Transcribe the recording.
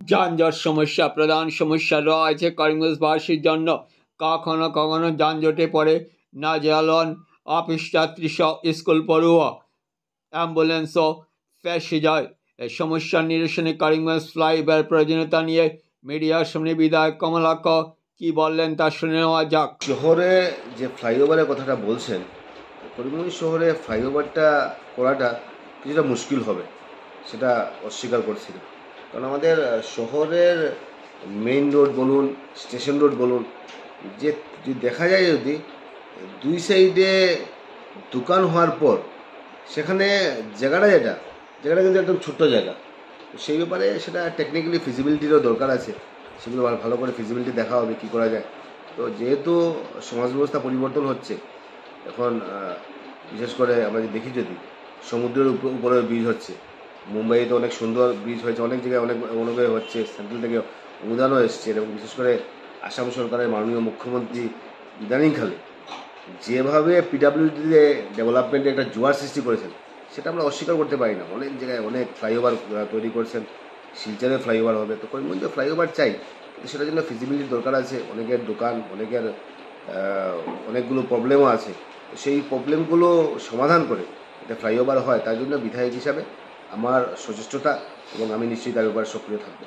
যানজট সমস্যা প্রধান সমস্যা রয়েছে করিমগঞ্জবাসীর জন্য। কখনো কখনো যানজটে পড়ে নাজেহাল হন অফিস যাত্রী সহ স্কুল পড়ুয়া, অ্যাম্বুলেন্সও ফেঁসে যায়। এই সমস্যার নিরসনে করিমগঞ্জ ফ্লাইওভার প্রয়োজনীয়তা নিয়ে মিডিয়ার সামনে বিধায়ক কমলাক্ষ কি বললেন তা শুনে নেওয়া যাক। শহরে যে ফ্লাইওভারের কথাটা বলছেন, করিমগঞ্জ শহরে ফ্লাইওভারটা করাটা কিছুটা মুশকিল হবে, সেটা অস্বীকার করছি না। কারণ আমাদের শহরের মেইন রোড বলুন, স্টেশন রোড বলুন, যে দেখা যায় যদি দুই সাইডে দোকান হওয়ার পর সেখানে জায়গাটা কিন্তু একদম ছোট্ট জায়গা। তো সেই ব্যাপারে সেটা টেকনিক্যালি ফিজিবিলিটিরও দরকার আছে, সেগুলো ভালো করে ফিজিবিলিটি দেখা হবে কী করা যায়। তো যেহেতু সমাজ ব্যবস্থা পরিবর্তন হচ্ছে এখন, বিশেষ করে আমরা দেখি যদি সমুদ্রের উপরে ব্রিজ হচ্ছে, মুম্বাইতে অনেক সুন্দর ব্রিজ হয়েছে, অনেক জায়গায় অনেক হচ্ছে, সেন্ট্রাল থেকে অনুদানও এসছে, এবং বিশেষ করে আসাম সরকারের মাননীয় মুখ্যমন্ত্রী ইদানিংকালে যেভাবে পিডাব্লিউডিতে ডেভেলপমেন্টে একটা জোয়ার সৃষ্টি করেছেন সেটা আমরা অস্বীকার করতে পারি না। অনেক জায়গায় অনেক ফ্লাইওভার তৈরি করছেন, শিলচরে ফ্লাইওভার হবে, তো করিমগঞ্জে ফ্লাইওভার চাই, কিন্তু সেটার জন্য ফিজিবিলিটির দরকার আছে। অনেকের দোকান, অনেকের অনেকগুলো প্রবলেমও আছে, সেই প্রবলেমগুলো সমাধান করে যাতে ফ্লাইওভার হয় তার জন্য বিধায়ক হিসাবে আমার সচেষ্টতা, এবং আমি নিশ্চয়ই তার ব্যাপারে সক্রিয় থাকবো।